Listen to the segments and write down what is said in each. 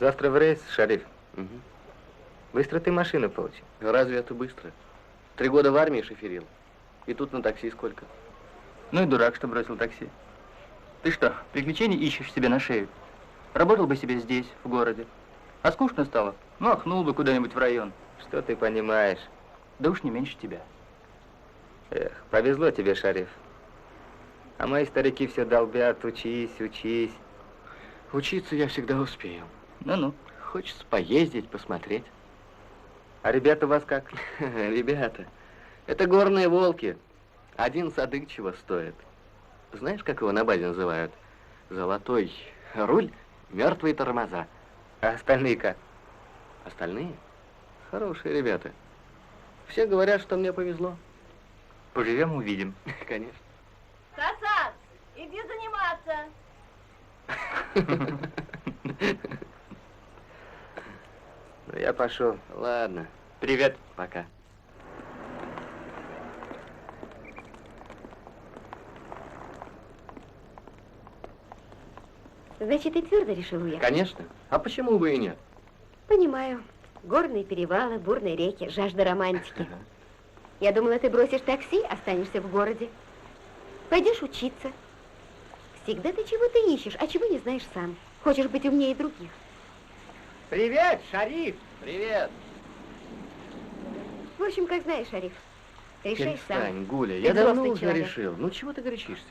Завтра в рейс, Шариф. Угу. Быстро ты машину получил. Разве это быстро? 3 года в армии шоферил. И тут на такси сколько? Ну и дурак, что бросил такси. Ты что, приключений ищешь себе на шею? Работал бы себе здесь, в городе. А скучно стало? Махнул бы куда-нибудь в район. Что ты понимаешь? Да уж не меньше тебя. Эх, повезло тебе, Шариф. А мои старики все долбят: учись, учись. Учиться я всегда успею. Ну-ну. Хочется поездить, посмотреть. А ребята у вас как? Ребята, это горные волки. Один садык чего стоит. Знаешь, как его на базе называют? Золотой руль, мертвые тормоза. А остальные как? Остальные? Хорошие ребята. Все говорят, что мне повезло. Поживем, увидим. Конечно. Хасан, иди заниматься. Ну, я пошел. Ладно. Привет. Пока. Значит, ты твердо решил уехать? Конечно. А почему бы и нет? Понимаю. Горные перевалы, бурные реки, жажда романтики. Я думала, ты бросишь такси, останешься в городе. Пойдешь учиться. Всегда ты чего-то ищешь, а чего не знаешь сам. Хочешь быть умнее других. Привет, Шариф. Привет. В общем, как знаешь, Шариф. Решай сам. Перестань, Гуля, Ты я давно взрослый уже человек. решил. Ну, чего ты горячишься?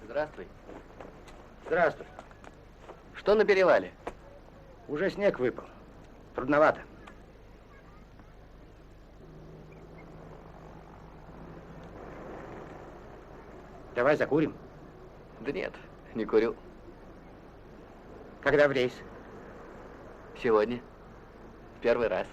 Здравствуй. Здравствуй. Что на перевале? Уже снег выпал. Трудновато. Давай закурим. Да нет, не курю. Когда в рейс? Сегодня. Первый раз.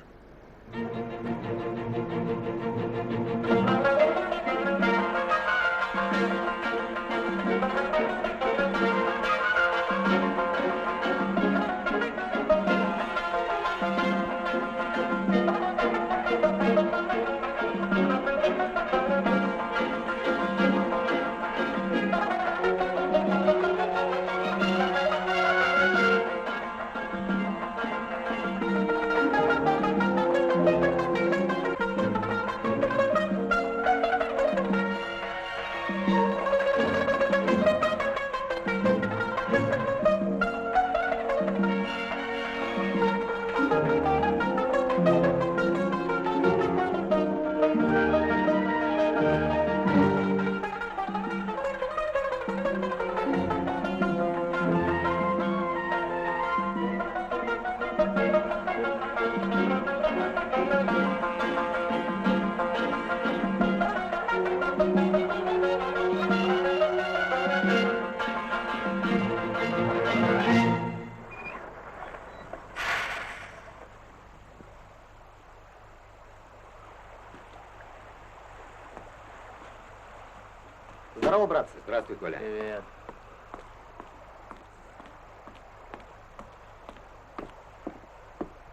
Здорово, братцы. Здравствуй, Коля. Привет.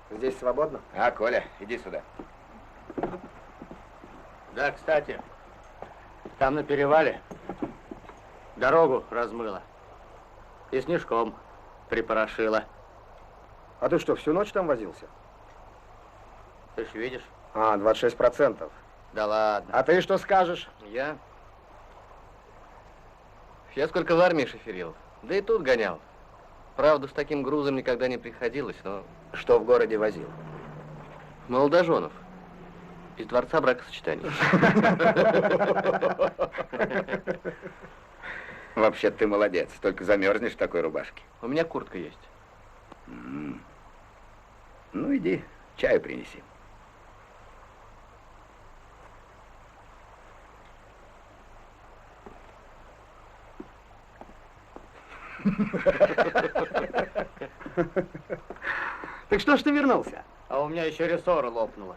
Здесь свободно? А, Коля, иди сюда. Да, кстати, там на перевале дорогу размыло и снежком припорошило. А ты что, всю ночь там возился? Ты ж видишь? А, 26%. Да ладно. А ты что скажешь? Я сколько в армии шоферил, да и тут гонял. Правда, с таким грузом никогда не приходилось, но... Что в городе возил? Молодоженов. Из дворца бракосочетаний. Вообще ты молодец, только замерзнешь в такой рубашке. У меня куртка есть. Ну, иди, чаю принеси. Так что ж ты вернулся? А у меня еще рессора лопнула.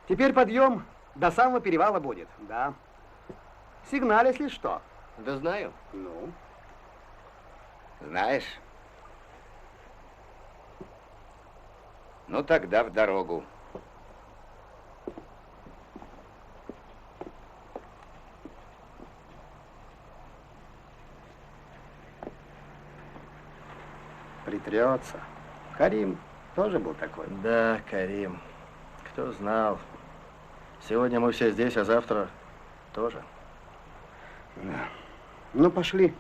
Теперь подъем до самого перевала будет, да. Сигналь, если что. Да знаю. Ну? Знаешь? Ну, тогда в дорогу. Притрется. Карим тоже был такой. Да, Карим. Кто знал. Сегодня мы все здесь, а завтра тоже. Да. Ну, пошли.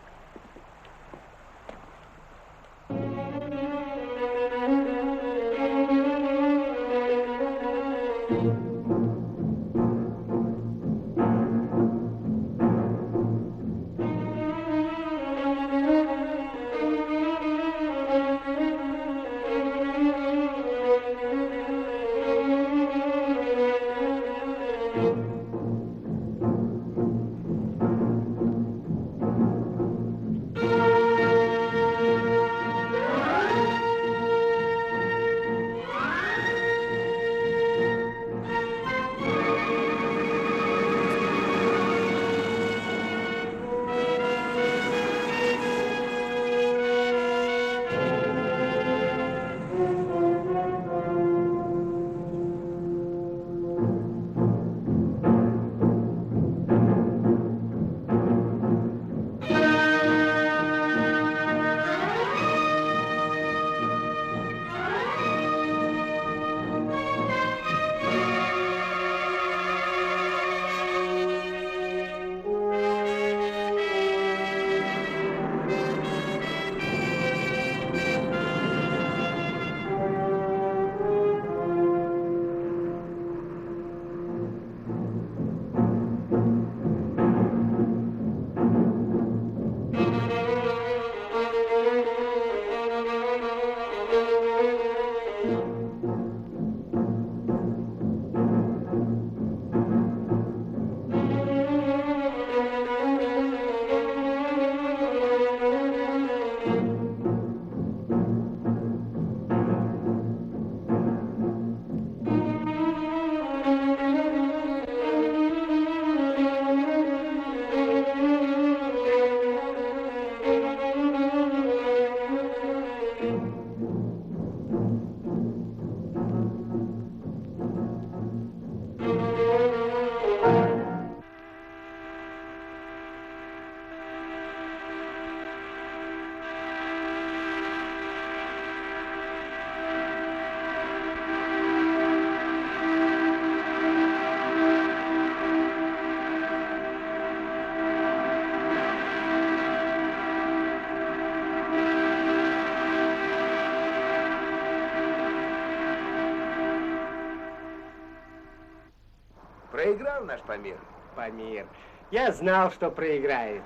проиграл наш Памир? Памир. Я знал, что проиграет.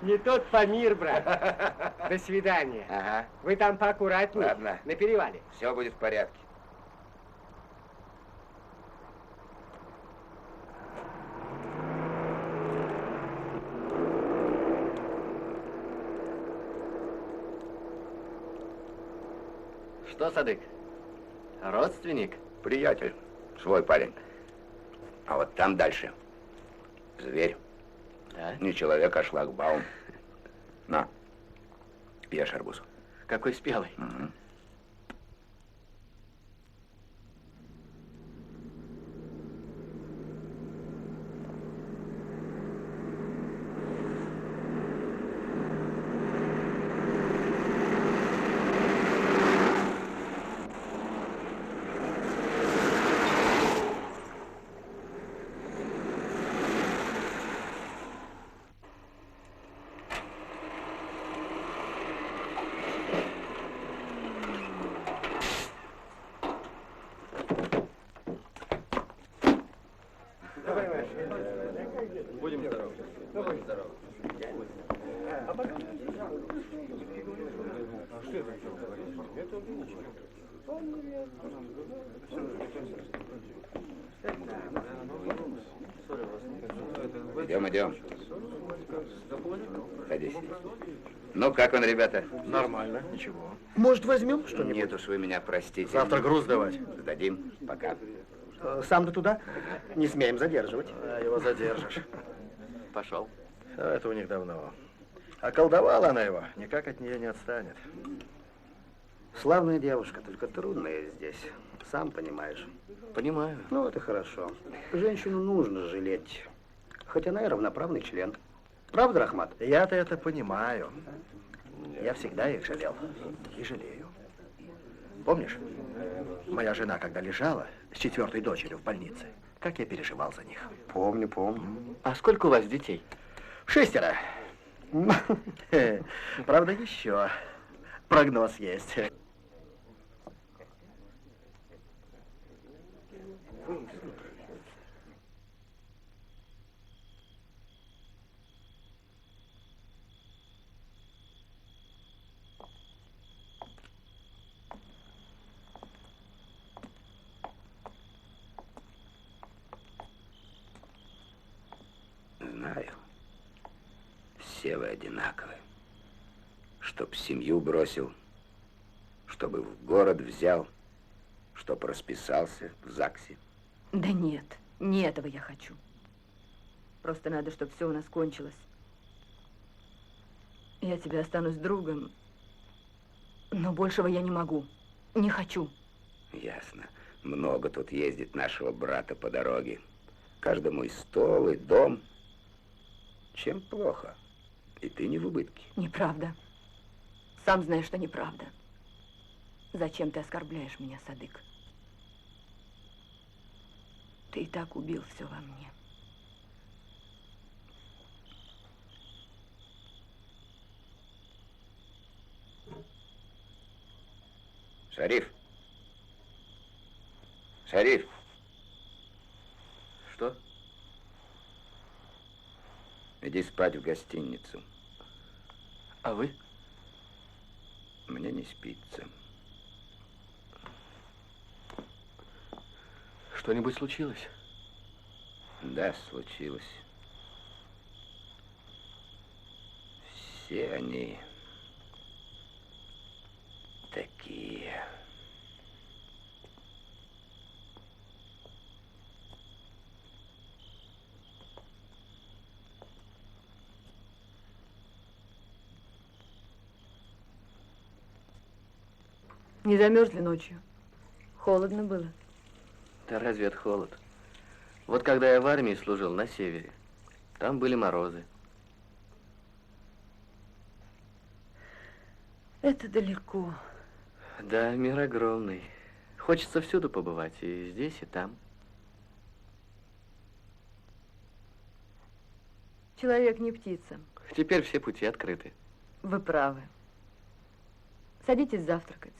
Не тот Памир, брат. До свидания. Ага, Вы там поаккуратнее. Ладно. На перевале. все будет в порядке. Что, Садык? Родственник? Приятель, свой парень. А вот там дальше зверь. Да? Не человек, а шлагбаум. На, ешь арбуз. Какой спелый. Мгм. Идем, идем. Садись. Ну, как он, ребята? Нормально, ничего. Может, возьмем что-нибудь? Нет уж, вы меня простите. Завтра груз давать. Сдадим. Пока. Сам ты туда? Не смеем задерживать. А его задержишь. Пошел. А это у них давно. Околдовала она его, никак от нее не отстанет. Славная девушка, только трудная здесь. Сам понимаешь. Понимаю. Ну, это хорошо. Женщину нужно жалеть. Хоть она и равноправный член. Правда, Рахмат? Я-то это понимаю. Я всегда их жалел. И жалею. Помнишь, моя жена, когда лежала с 4-й дочерью в больнице, как я переживал за них? Помню, помню. А сколько у вас детей? 6. Правда, еще прогноз есть. Знаю. Все вы одинаковы. Чтоб семью бросил, чтобы в город взял, чтоб расписался в ЗАГСе. Да нет, не этого я хочу. Просто надо, чтобы все у нас кончилось. Я тебе останусь другом, но большего я не могу. Не хочу. Ясно. Много тут ездит нашего брата по дороге. Каждому и стол, и дом. Чем плохо? И ты не в убытке. Неправда. Сам знаешь, что неправда. Зачем ты оскорбляешь меня, Садык? Ты и так убил все во мне. Шариф. Шариф. Что? Иди спать в гостиницу. А вы? Мне не спится. Что-нибудь случилось? Да, случилось. Все они такие. Не замерзли ночью? Холодно было. Да разве это холод? Вот когда я в армии служил на севере, там были морозы. Это далеко. Да, мир огромный. Хочется всюду побывать, и здесь, и там. Человек не птица. Теперь все пути открыты. Вы правы. Садитесь завтракать.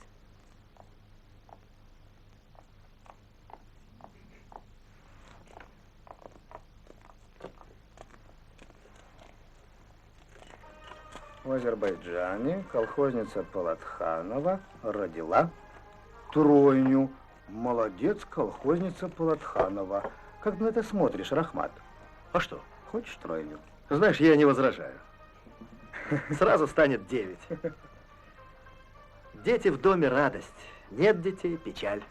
В Азербайджане колхозница Полатханова родила тройню. Молодец, колхозница Полатханова. Как ты на это смотришь, Рахмат? А что? Хочешь тройню? Знаешь, я не возражаю. Сразу станет 9. Дети в доме радость. Нет детей печаль.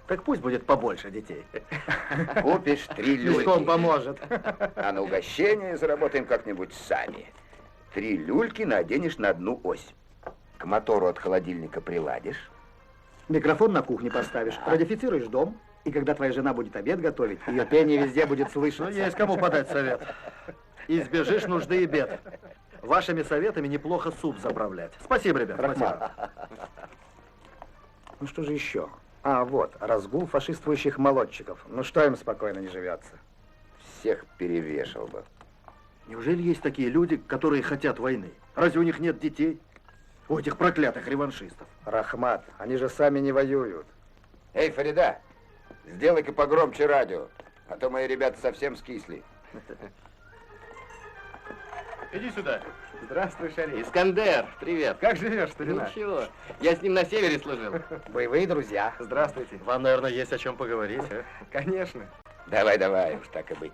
Так пусть будет побольше детей. Купишь 3 люльки. Пешком поможет. А на угощение заработаем как-нибудь сами. 3 люльки наденешь на одну ось. К мотору от холодильника приладишь. Микрофон на кухне поставишь, продифицируешь дом, и когда твоя жена будет обед готовить, ее пение везде будет слышно. Ну, есть кому подать совет. Избежишь нужды и бед. Вашими советами неплохо суп заправлять. Спасибо, ребят. Рахмат. Ну что же еще? А, вот, разгул фашистующих молодчиков. Ну что им спокойно не живется? Всех перевешал бы. Неужели есть такие люди, которые хотят войны? Разве у них нет детей? У этих проклятых реваншистов. Рахмат, они же сами не воюют. Эй, Фарида, сделай-ка погромче радио, а то мои ребята совсем скисли. Иди сюда. Здравствуй, Шариф. Искандер, привет. Как живешь, старина? Ничего, я с ним на севере служил. Боевые друзья. Здравствуйте. Вам, наверное, есть о чем поговорить, а? Конечно. Давай, давай, уж так и быть.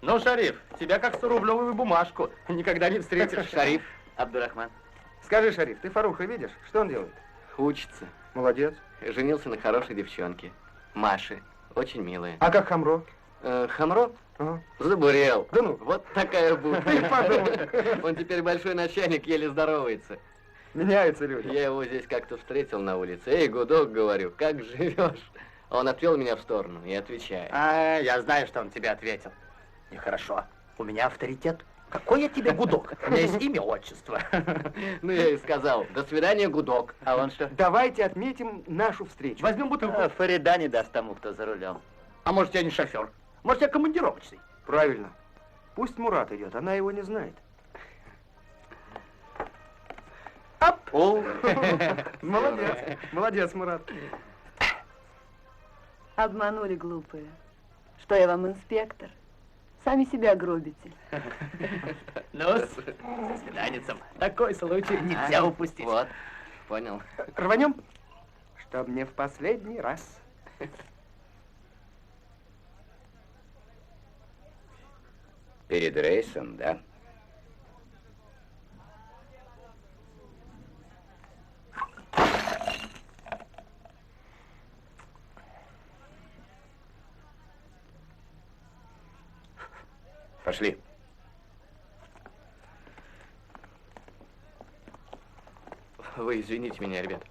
Ну, Шариф, тебя как 100-рублевую бумажку никогда не встретишь. Шариф Абдурахман. Скажи, Шариф, ты Фаруха видишь? Что он делает? Учится. Молодец. Женился на хорошей девчонке. Маше. Очень милая. А как Хамро? Хамро? Ага. Забурел. Да ну. Вот такая будка. Ты подумай. Он теперь большой начальник, еле здоровается. Меняются люди. Я его здесь как-то встретил на улице. Эй, гудок, говорю, как живешь? А он отвел меня в сторону и отвечает. А, я знаю, что он тебе ответил. Нехорошо. У меня авторитет. Какой я тебе гудок? У меня есть имя, отчество. Ну, я и сказал, до свидания, гудок. А он что? Давайте отметим нашу встречу. Возьмем бутылку. Фарида не даст тому, кто за рулем. А может, я не шофер? Может, я командировочный? Правильно. Пусть Мурат идет, она его не знает. О, Молодец. Молодец, Мурат. Обманули, глупые. Что я вам, инспектор? Сами себя гробите. ну, с свиданицем. Такой случай нельзя упустить. Вот, понял. Рванем? Чтоб не в последний раз. Перед рейсом, да? Пошли. Вы извините меня, ребят.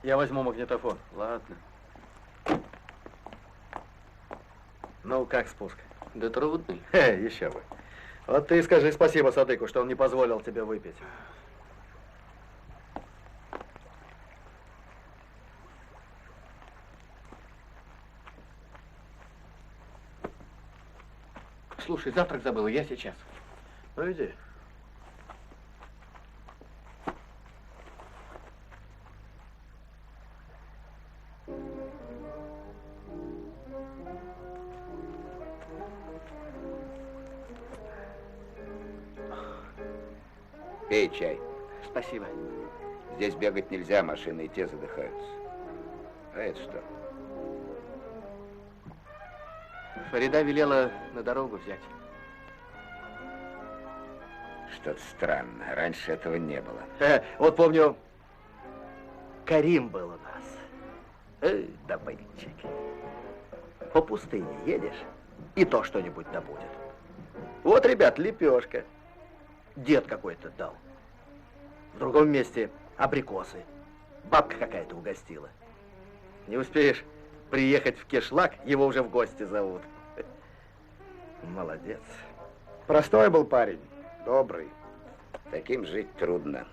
Я возьму магнитофон. Ладно. Ну, как спуск? Да трудный. Еще бы. Вот ты скажи спасибо Садыку, что он не позволил тебе выпить. Слушай, завтрак забыл, я сейчас. Ну, иди. Пей чай. Спасибо. Здесь бегать нельзя, машины и те задыхаются. А это что? Фарида велела на дорогу взять. Что-то странно. Раньше этого не было. Вот помню, Карим был у нас. Добытчик. По пустыне едешь, и то что-нибудь добудет. Вот, ребят, лепешка. Дед какой-то дал. В другом месте абрикосы. Бабка какая-то угостила. Не успеешь приехать в Кишлак, его уже в гости зовут. Молодец. Простой был парень, добрый. Таким жить трудно.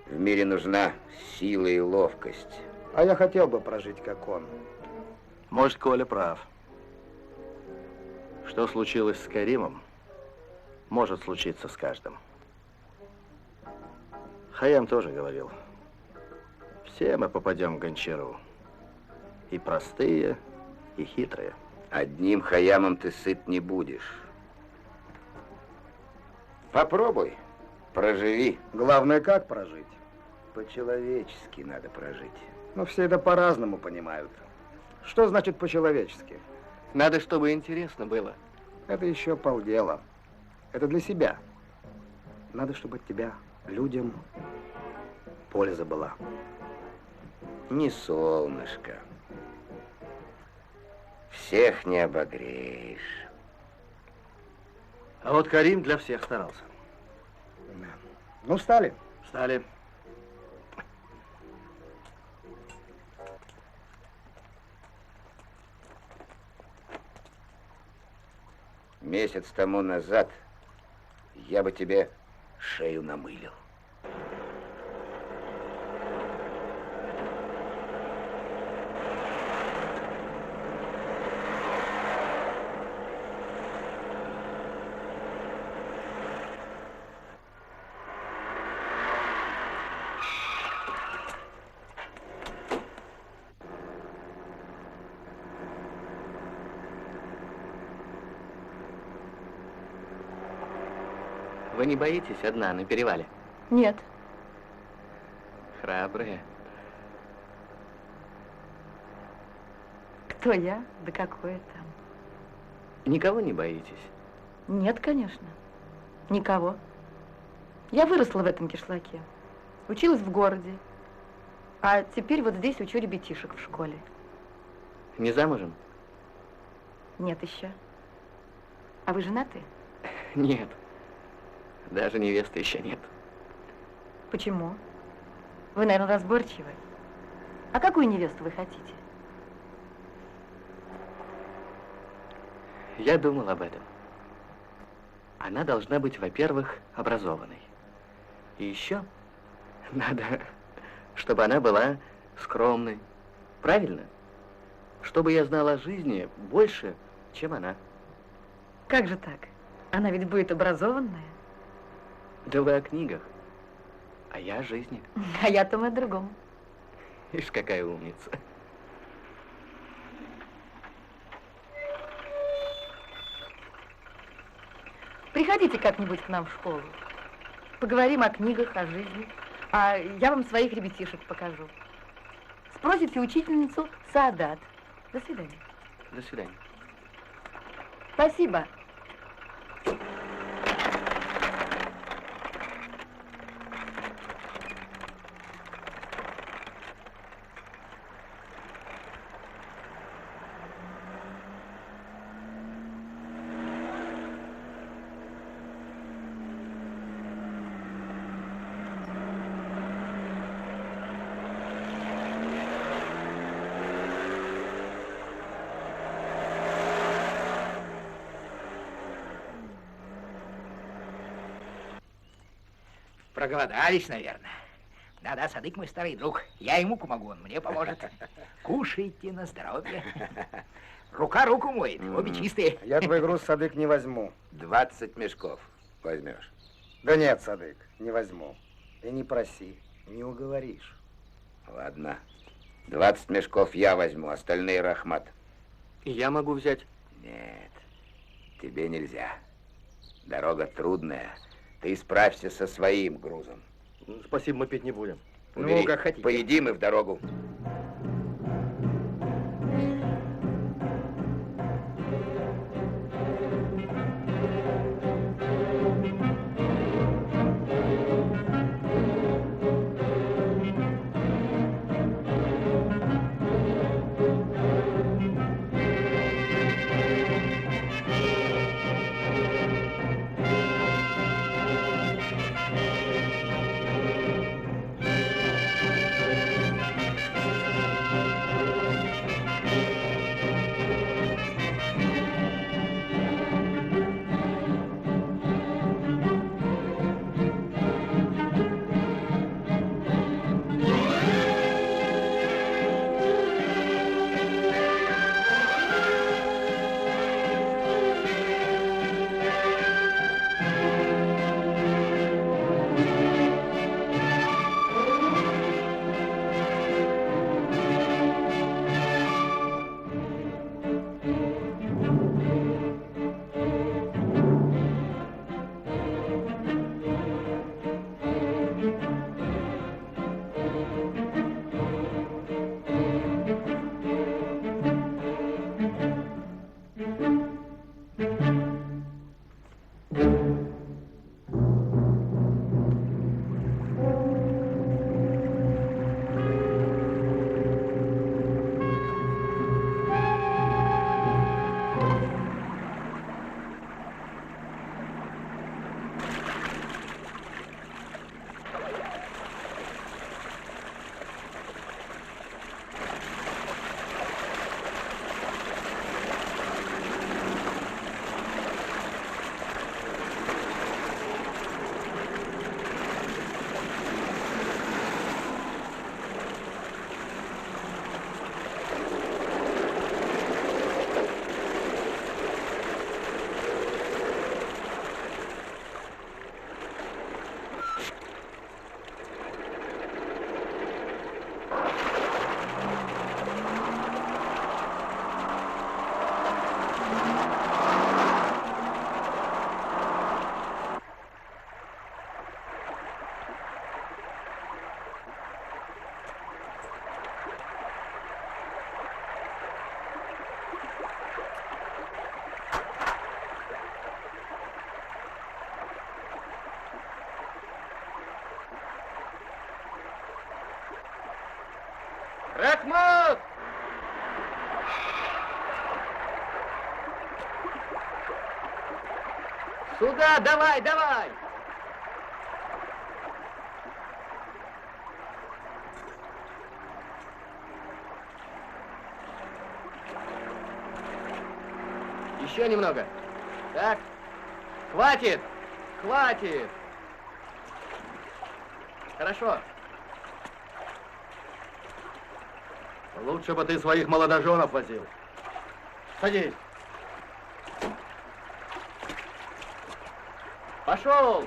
В мире нужна сила и ловкость. А я хотел бы прожить, как он. Может, Коля прав. Что случилось с Каримом, может случиться с каждым. Хаям тоже говорил. Все мы попадем в Гончару. И простые, и хитрые. Одним Хаямом ты сыт не будешь. Попробуй, проживи. Главное, как прожить. По-человечески надо прожить. Но все это по-разному понимают. Что значит по-человечески? Надо, чтобы интересно было. Это еще полдела. Это для себя. Надо, чтобы от тебя людям польза была. Не солнышко. Всех не обогреешь. А вот Карим для всех старался. Ну, встали. Встали. Месяц тому назад я бы тебе шею намылил. Вы не боитесь одна на перевале? Нет. Храбрые. Кто я? Да какое там? Никого не боитесь? Нет, конечно. Никого. Я выросла в этом кишлаке. Училась в городе. А теперь вот здесь учу ребятишек в школе. Не замужем? Нет еще. А вы женаты? Нет. Даже невесты еще нет. Почему? Вы, наверное, разборчивы. А какую невесту вы хотите? Я думал об этом. Она должна быть, во-первых, образованной. И еще надо, чтобы она была скромной. Правильно? Чтобы я знала о жизни больше, чем она. Как же так? Она ведь будет образованная. Да вы о книгах, а я о жизни. А я думаю о другом. Ишь, какая умница. Приходите как-нибудь к нам в школу. Поговорим о книгах, о жизни. А я вам своих ребятишек покажу. Спросите учительницу Саадат. До свидания. До свидания. Спасибо. Проголодались, наверное. Да-да, Садык мой старый друг. Я ему помогу, он мне поможет. Кушайте на здоровье. Рука руку моет, обе чистые. Я твой груз, Садык, не возьму. 20 мешков возьмешь. Да нет, Садык, не возьму. И не проси, не уговоришь. Ладно. 20 мешков я возьму, остальные Рахмат. И я могу взять? Нет, тебе нельзя. Дорога трудная. Ты справься со своим грузом. Спасибо, мы пить не будем. Убери. Ну, как хотите. Поедим и в дорогу. Рахмат! Сюда, давай, давай! Еще немного. Так. Хватит! Хватит! Хорошо. Лучше бы ты своих молодоженов возил. Садись. Пошел!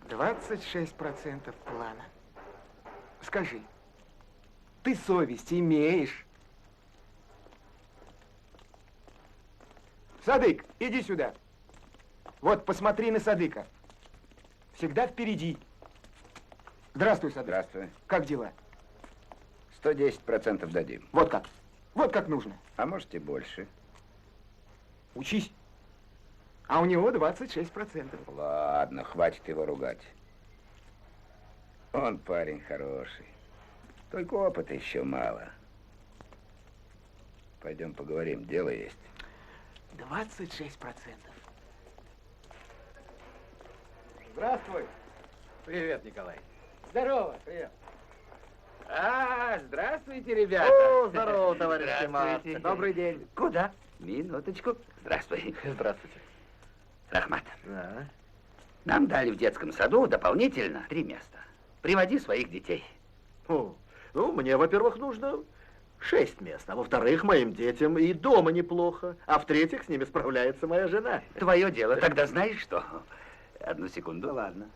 Двадцать 26% плана. Скажи, ты совесть имеешь? Садык, иди сюда. Вот, посмотри на Садыка. Всегда впереди. Здравствуй, Садык. Здравствуй. Как дела? 110% дадим. Вот как. Вот как нужно. А может и больше. Учись. А у него 26%. Ладно, хватит его ругать. Он парень хороший. Только опыта еще мало. Пойдем поговорим, дело есть. 26%. Здравствуй. Привет, Николай. Здорово. Привет. Здравствуйте, ребята. О, здорово, товарищ Здравствуйте. Тимат. Добрый день. Куда? Минуточку. Здравствуй. Здравствуйте. Рахмат, Да. нам дали в детском саду дополнительно 3 места. Приводи своих детей. Ну, мне, во-первых, нужно 6 мест, а во-вторых, моим детям и дома неплохо, а в-третьих, с ними справляется моя жена. Твое дело. Тогда знаешь что? Одну секунду. Ладно.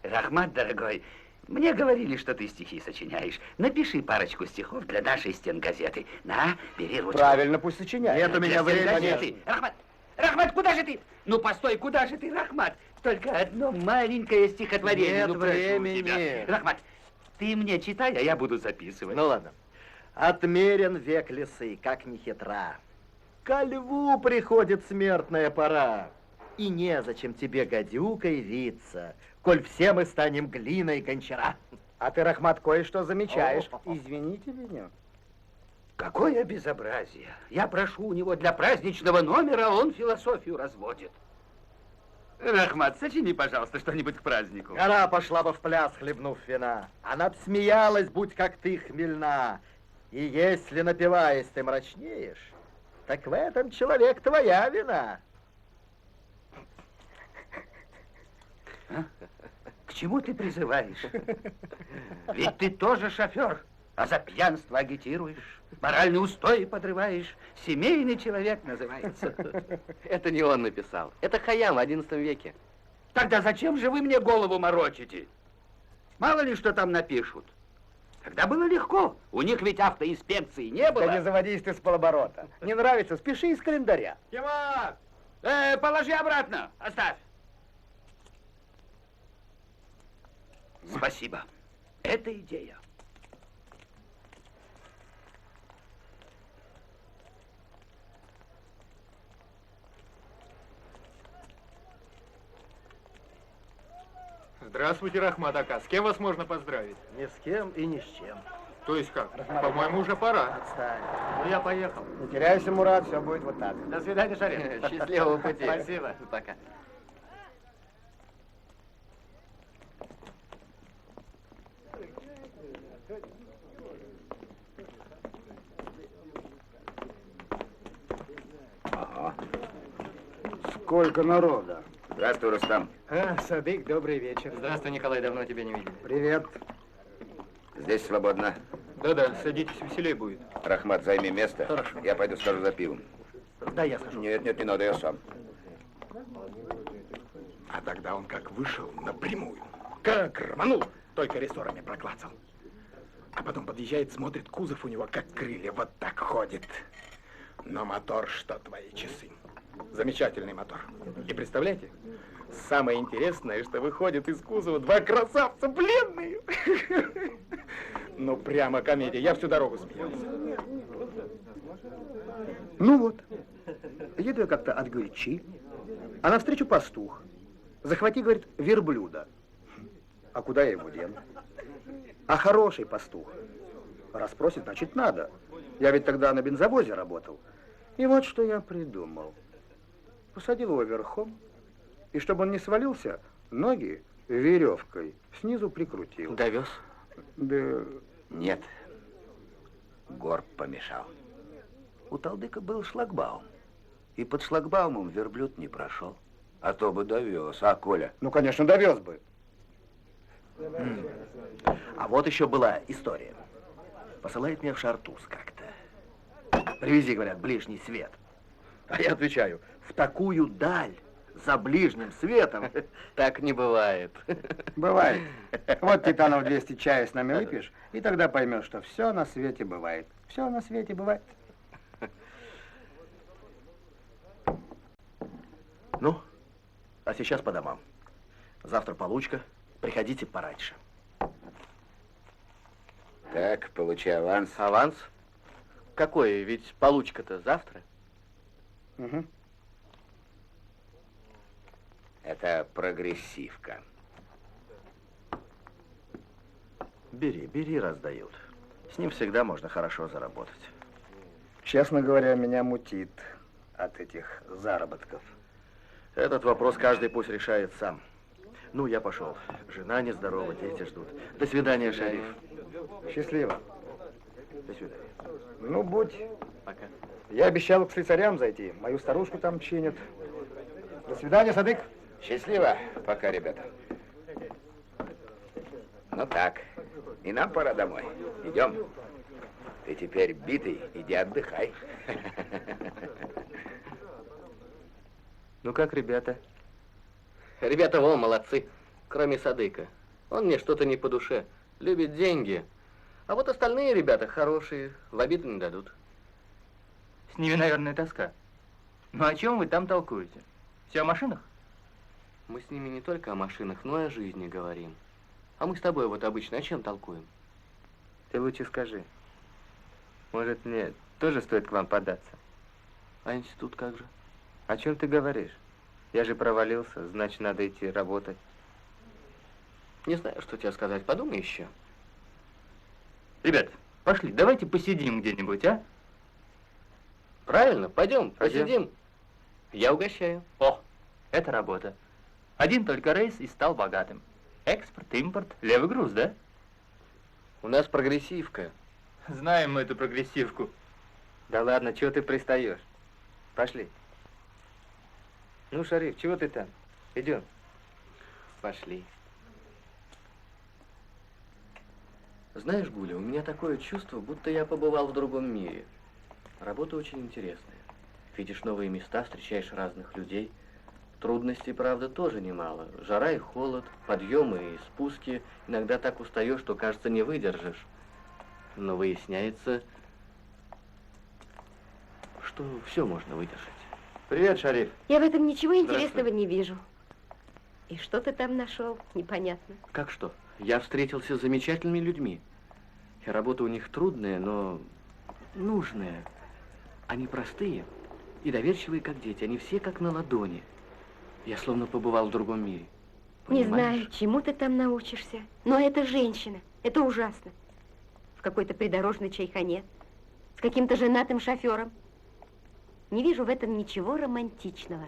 Рахмат, дорогой, мне говорили, что ты стихи сочиняешь. Напиши парочку стихов для нашей стенгазеты. На, бери ручку. Правильно, пусть сочиняет. Нет у меня времени. Рахмат, Рахмат, куда же ты? Ну, постой, куда же ты, Рахмат? Только одно маленькое стихотворение. Нет ну, прошу времени. тебя. Рахмат, ты мне читай, а я буду записывать. Ну ладно. Отмерен век лисы, как ни хитра. Ко льву приходит смертная пора. И незачем тебе, гадюка, явиться, коль все мы станем глиной гончара. А ты, Рахмат, кое-что замечаешь. Извините меня. Какое безобразие. Я прошу у него для праздничного номера, а он философию разводит. Рахмат, сочини, пожалуйста, что-нибудь к празднику. Гора пошла бы в пляс, хлебнув вина. Она б смеялась, будь как ты хмельна. И если, напиваясь, ты мрачнеешь, так в этом, человек, твоя вина. К чему ты призываешь? Ведь ты тоже шофер, а за пьянство агитируешь, моральные устои подрываешь, семейный человек называется. Это не он написал. Это Хайям в XI веке. Тогда зачем же вы мне голову морочите? Мало ли, что там напишут. Тогда было легко. У них ведь автоинспекции не было. Да не заводись ты с полоборота. Не нравится, спеши из календаря. Тимак! Положи обратно. Оставь. Спасибо. Это идея. Здравствуйте, Рахмат Ака. С кем вас можно поздравить? Ни с кем и ни с чем. То есть как? По-моему, уже пора. Отстань. Ну, я поехал. Не теряйся, Мурат, все будет вот так. До свидания, Шариф. Счастливого пути. Спасибо. Пока. Ага. Сколько народа. Здравствуй, Рустам. Садык, добрый вечер. Здравствуй, Николай, давно тебя не видели. Привет. Здесь свободно. Да-да, садитесь, веселее будет. Рахмат, займи место. Хорошо. Я пойду схожу за пивом. Да, я скажу. Нет, не надо, я сам. А тогда он как вышел напрямую, как рванул, только рессорами проклацал. А потом подъезжает, смотрит, кузов у него как крылья, вот так ходит. Но мотор, что твои часы. Замечательный мотор. И представляете, самое интересное, что выходит из кузова 2 красавца бледные. Ну, прямо комедия. Я всю дорогу смеялся. Ну вот, еду я как-то от Гульчи, а навстречу пастух. Захвати, говорит, верблюда. А куда я его дену? А хороший пастух. Раз просит, значит, надо. Я ведь тогда на бензовозе работал. И вот что я придумал. Посадил его верхом, и чтобы он не свалился, ноги веревкой снизу прикрутил. Довез? Да... Нет. Горб помешал. У Талдыка был шлагбаум. И под шлагбаумом верблюд не прошел. А то бы довез. А Коля? Ну, конечно, довез бы. А вот еще была история. Посылает меня в Шартуз как-то. Привези, говорят, ближний свет. А я отвечаю, в такую даль, за ближним светом. Так не бывает. Бывает. Вот титанов 200 чая с нами выпьешь, и тогда поймешь, что все на свете бывает. Все на свете бывает. Ну, а сейчас по домам. Завтра получка. Приходите пораньше. Так, получи аванс. Аванс? Какой? Ведь получка-то завтра. Угу. Это прогрессивка. Бери, раздают. С ним всегда можно хорошо заработать. Честно говоря, меня мутит от этих заработков. Этот вопрос каждый пусть решает сам. Ну, я пошел. Жена нездорова, дети ждут. До свидания, Шариф. Счастливо. До свидания. Ну, будь. Пока. Я обещал к слесарям зайти. Мою старушку там чинят. До свидания, Садык. Счастливо. Пока, ребята. Ну так, и нам пора домой. Идем. Ты теперь битый, иди отдыхай. Ну как, ребята? Ребята, вон, молодцы. Кроме Садыка. Он мне что-то не по душе. Любит деньги. А вот остальные ребята хорошие, в обиду не дадут. С ними, наверное, тоска. Ну о чем вы там толкуете? Все о машинах? Мы с ними не только о машинах, но и о жизни говорим. А мы с тобой вот обычно о чем толкуем? Ты лучше скажи. Может, мне тоже стоит к вам податься? А институт как же? О чем ты говоришь? Я же провалился, значит, надо идти работать. Не знаю, что тебе сказать. Подумай еще. Ребят, пошли, давайте посидим где-нибудь, а? Правильно, пойдем, Пойдем. посидим. Я угощаю. О, это работа. Один только рейс и стал богатым. Экспорт, импорт, левый груз, да? У нас прогрессивка. Знаем мы эту прогрессивку. Да ладно, чего ты пристаешь? Пошли. Ну, Шариф, чего ты там? Идем. Пошли. Знаешь, Гуля, у меня такое чувство, будто я побывал в другом мире. Работа очень интересная. Видишь новые места, встречаешь разных людей. Трудностей, правда, тоже немало. Жара и холод, подъемы и спуски. Иногда так устаешь, что, кажется, не выдержишь. Но выясняется, что все можно выдержать. Привет, Шариф. Я в этом ничего Здравствуй. интересного не вижу. И что ты там нашел? Непонятно. Как что? Я встретился с замечательными людьми. И работа у них трудная, но нужная. Они простые и доверчивые, как дети. Они все как на ладони. Я словно побывал в другом мире. Не Понимаешь? знаю, чему ты там научишься, но это женщина. Это ужасно. В какой-то придорожной чайхане. С каким-то женатым шофером. Не вижу в этом ничего романтичного.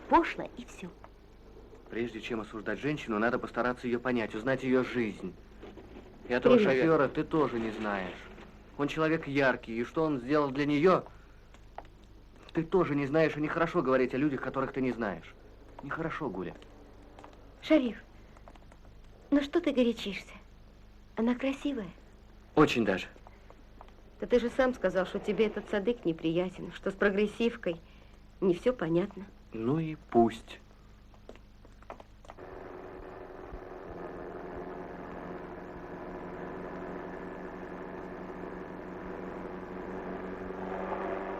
Пошло и все. Прежде чем осуждать женщину, надо постараться ее понять, узнать ее жизнь. И этого Привет. шофера ты тоже не знаешь. Он человек яркий, и что он сделал для нее, ты тоже не знаешь, и нехорошо говорить о людях, которых ты не знаешь. Нехорошо, Гуля. Шариф, ну что ты горячишься? Она красивая. Очень даже. Да ты же сам сказал, что тебе этот Садык неприятен, что с прогрессивкой не все понятно. Ну и пусть.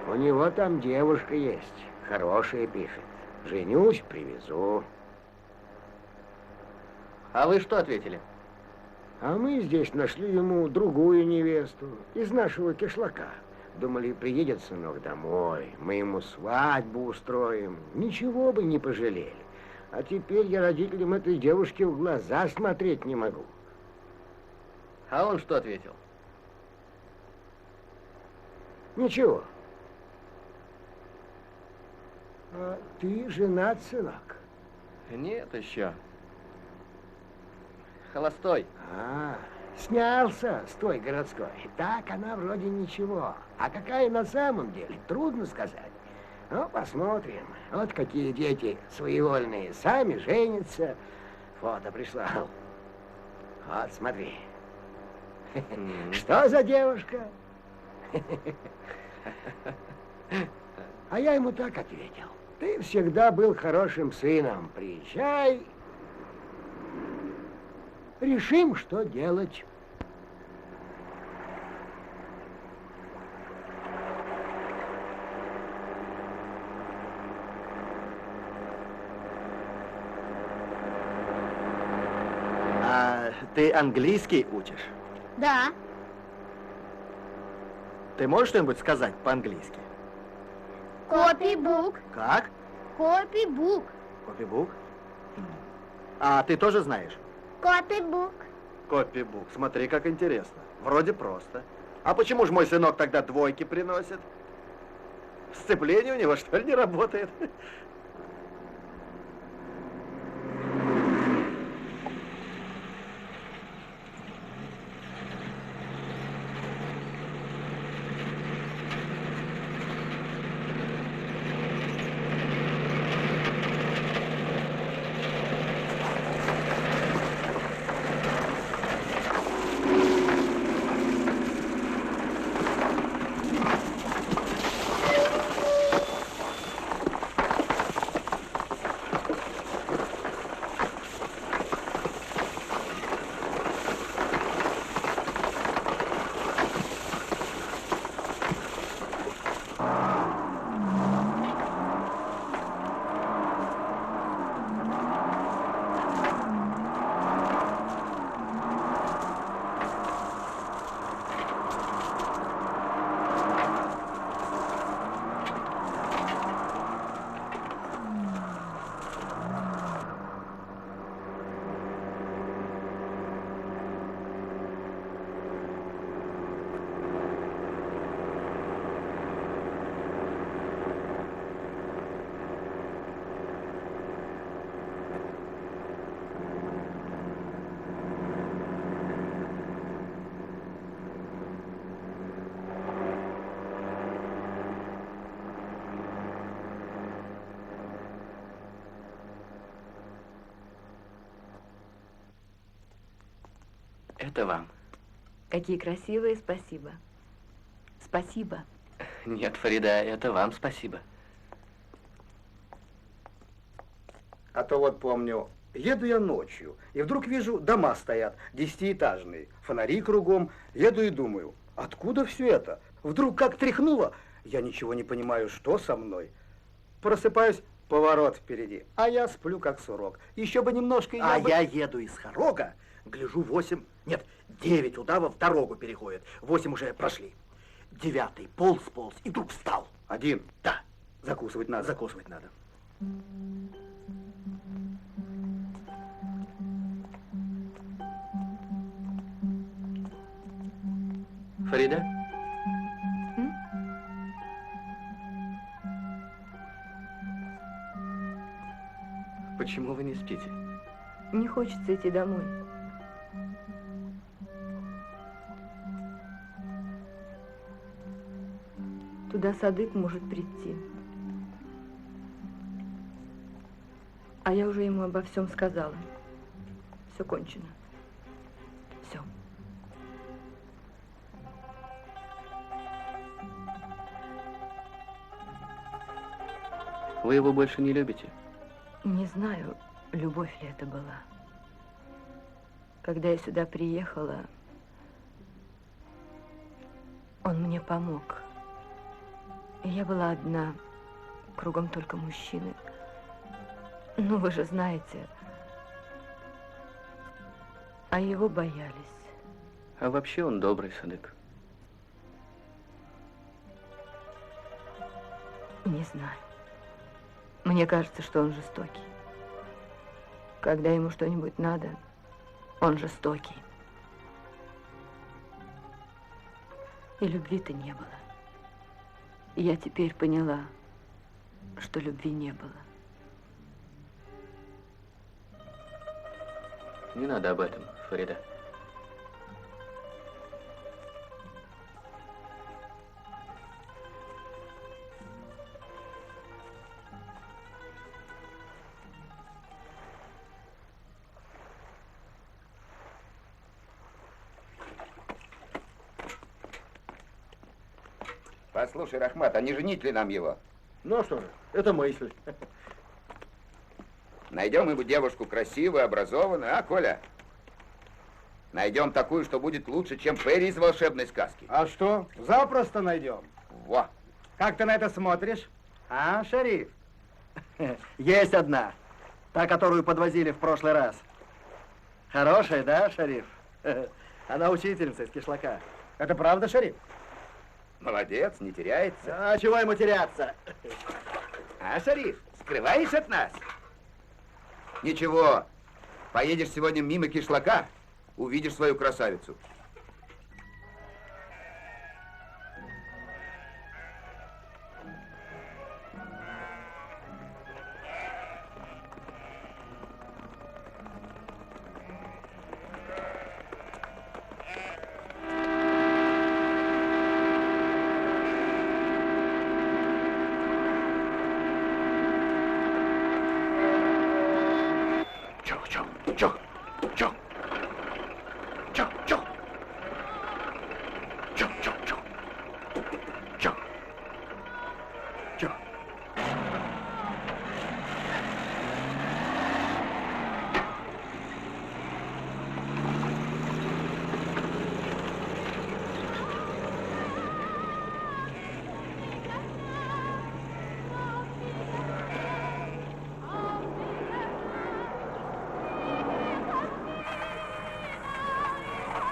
У него там девушка есть, хорошая пишет. Женюсь, привезу. А вы что ответили? А мы здесь нашли ему другую невесту из нашего кишлака. Думали, приедет сынок домой, мы ему свадьбу устроим. Ничего бы не пожалели. А теперь я родителям этой девушки в глаза смотреть не могу. А он что ответил? Ничего. А ты женат, сынок? Нет еще. Холостой. А, снялся с той городской. Так она вроде ничего. А какая на самом деле, трудно сказать. Ну, посмотрим. Вот какие дети своевольные. Сами женятся. Фото прислал. Вот, смотри. Что за девушка? А я ему так ответил. Ты всегда был хорошим сыном. Приезжай. Решим, что делать. А ты английский учишь? Да. Ты можешь что-нибудь сказать по-английски? Копибук. Как? Копибук. Копибук? А ты тоже знаешь? Копибук. Копибук. Смотри, как интересно. Вроде просто. А почему же мой сынок тогда двойки приносит? Сцепление у него, что ли, не работает? Это вам. Какие красивые, спасибо. Спасибо. Нет, Фарида, это вам спасибо. А то вот помню, еду я ночью, и вдруг вижу, дома стоят, 10-этажные, фонари кругом. Еду и думаю, откуда все это? Вдруг как тряхнуло, я ничего не понимаю, что со мной. Просыпаюсь, поворот впереди, а я сплю как сурок. Еще бы немножко, и я еду из Хорога, гляжу 8, нет, 9 удавов дорогу переходят, 8 уже прошли. 9 полз, и вдруг встал. Один? Да. Закусывать надо. Закусывать надо. Фарида? Почему вы не спите? Не хочется идти домой. Туда Садык может прийти. А я уже ему обо всем сказала. Все кончено. Все. Вы его больше не любите? Не знаю, любовь ли это была. Когда я сюда приехала, он мне помог. И я была одна, кругом только мужчины. Ну, вы же знаете. А его боялись. А вообще он добрый, Садык. Не знаю. Мне кажется, что он жестокий. Когда ему что-нибудь надо, он жестокий. И любви-то не было. И я теперь поняла, что любви не было. Не надо об этом, Фарида. Послушай, Рахмат, а не женить ли нам его? Ну что же, это мысль. Найдем ему девушку красивую, образованную, а, Коля? Найдем такую, что будет лучше, чем Перри из волшебной сказки. А что? Запросто найдем. Во! Как ты на это смотришь? А, Шариф? Есть одна. Та, которую подвозили в прошлый раз. Хорошая, да, Шариф? Она учительница из Кишлака. Это правда, Шариф? Молодец, не теряется. А чего ему теряться? А, Шариф, скрываешь от нас? Ничего, поедешь сегодня мимо Кишлака, увидишь свою красавицу.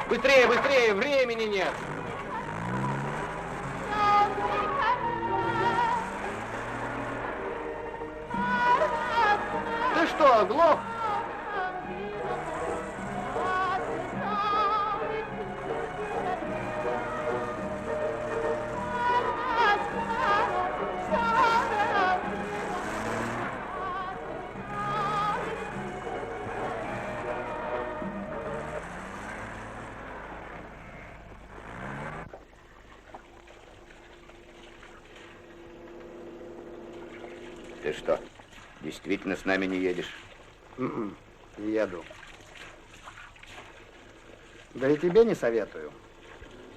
Быстрее, быстрее, времени нет. Ты что, оглох? Ты что, действительно с нами не едешь? Не еду. Да и тебе не советую.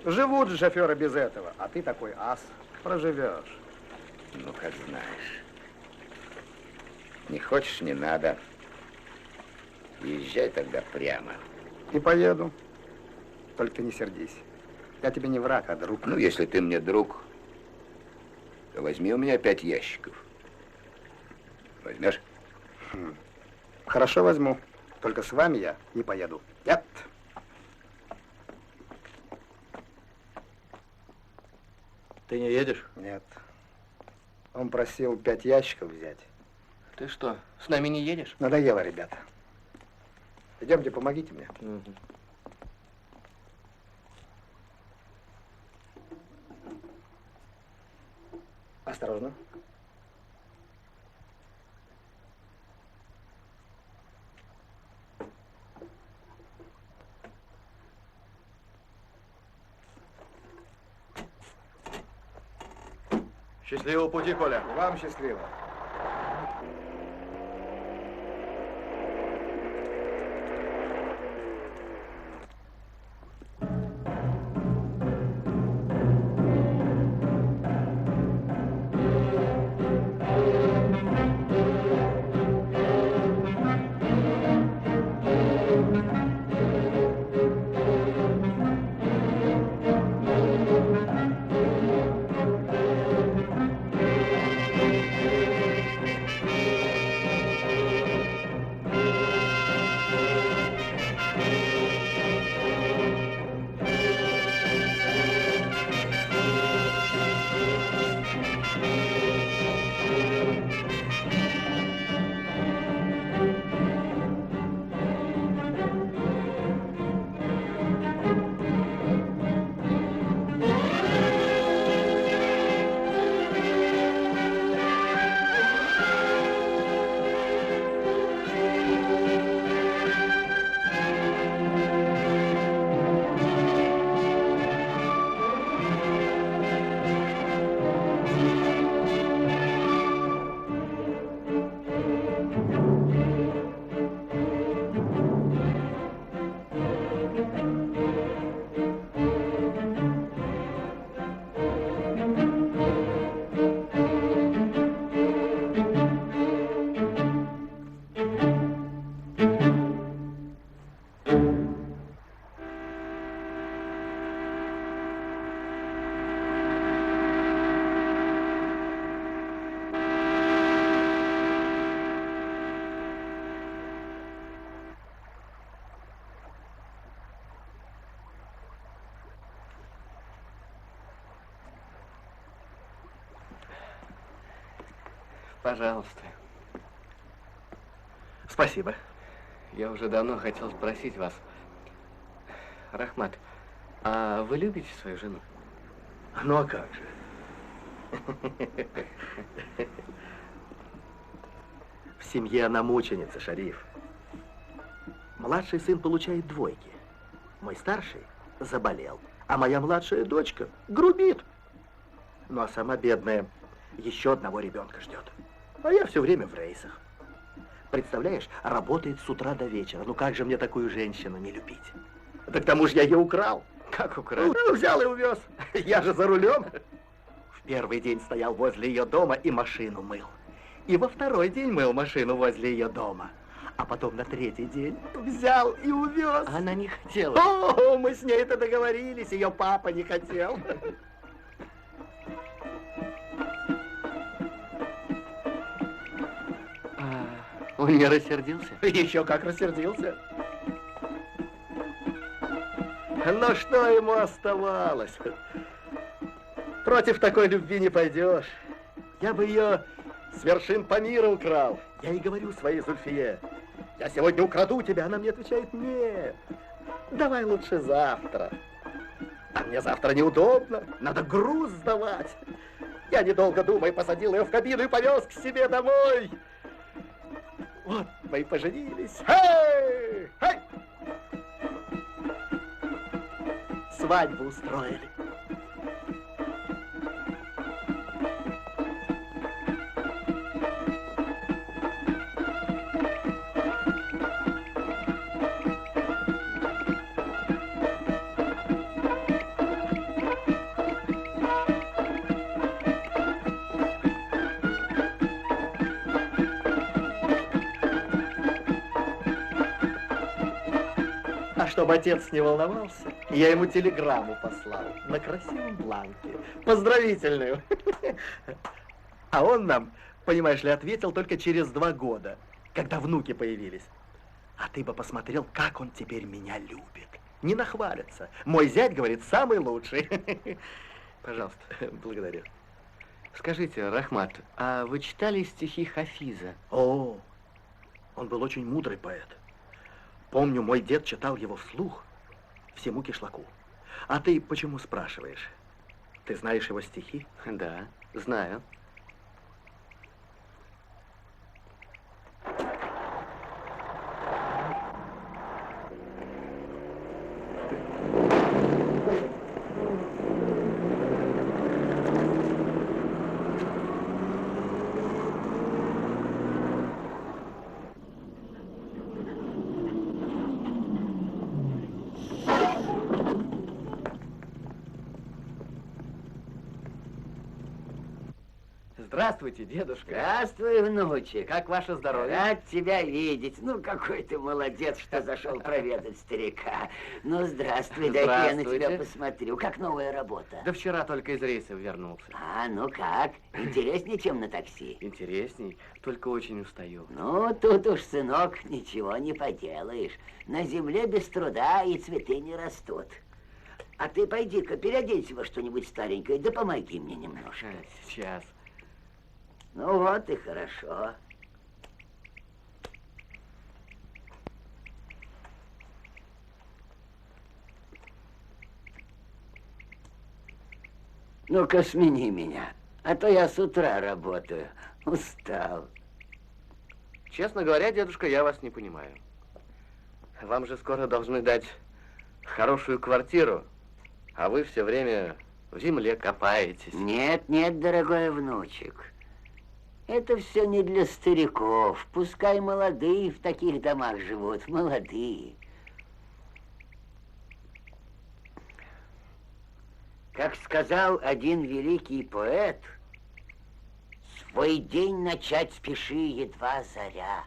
Живут же шоферы без этого, а ты такой ас, проживешь. Ну, как знаешь. Не хочешь, не надо. Езжай тогда прямо. И поеду. Только ты не сердись. Я тебе не враг, а друг. Ну, если ты мне друг, то возьми у меня 5 ящиков. Возьмешь? Хорошо, возьму. Только с вами я не поеду. Нет. Ты не едешь? Нет. Он просил 5 ящиков взять. Ты что, с нами не едешь? Надоело, ребята. Идемте, помогите мне. Осторожно. Счастливого пути, Коля. Вам счастливо. Пожалуйста. Спасибо. Я уже давно хотел спросить вас. Рахмат, а вы любите свою жену? Ну, а как же? В семье она мученица, Шариф. Младший сын получает 2. Мой старший заболел, а моя младшая дочка грубит. Ну, а сама бедная еще одного ребенка ждет. А я все время в рейсах. Представляешь, работает с утра до вечера. Ну как же мне такую женщину не любить? Да к тому же я ее украл. Как украл? Ну, взял и увез. Я же за рулем. В первый день стоял возле ее дома и машину мыл. И во второй день мыл машину возле ее дома. А потом на 3-й день взял и увез. Она не хотела. О, мы с ней-то договорились, ее папа не хотел. Он не рассердился? Еще как рассердился. Но что ему оставалось? Против такой любви не пойдешь. Я бы ее с вершин Памира украл. Я и говорю своей Зульфие: я сегодня украду тебя. Она мне отвечает: нет, давай лучше завтра. А мне завтра неудобно, надо груз сдавать. Я, недолго думая, посадил ее в кабину и повез к себе домой. Вот мы и поженились. Хей! Хей! Свадьбу устроили. чтобы отец не волновался, я ему телеграмму послал на красивом бланке, поздравительную. А он нам, понимаешь ли, ответил только через 2 года, когда внуки появились. А ты бы посмотрел, как он теперь меня любит. Не нахвалится. Мой зять, говорит, самый лучший. Пожалуйста, благодарю. Скажите, Рахмат, а вы читали стихи Хафиза? О, он был очень мудрый поэт. Помню, мой дед читал его вслух всему кишлаку. А ты почему спрашиваешь? Ты знаешь его стихи? Да, знаю. Здравствуйте, дедушка. Здравствуй, внучек. Как ваше здоровье? Рад тебя видеть. Ну, какой ты молодец, что зашел проведать старика. Ну, здравствуй, дай-ка я на тебя посмотрю. Как новая работа? Да вчера только из рейсов вернулся. А, ну как? Интереснее, чем на такси? Интересней, только очень устаю. Ну, тут уж, сынок, ничего не поделаешь. На земле без труда и цветы не растут. А ты пойди-ка переоденься во что-нибудь старенькое, да помоги мне немножко. Сейчас. Ну вот и хорошо. Ну-ка, смени меня, а то я с утра работаю. Устал. Честно говоря, дедушка, я вас не понимаю. Вам же скоро должны дать хорошую квартиру, а вы все время в земле копаетесь. Нет, нет, дорогой внучек. Это все не для стариков. Пускай молодые в таких домах живут, молодые. Как сказал один великий поэт, свой день начать спеши едва заря,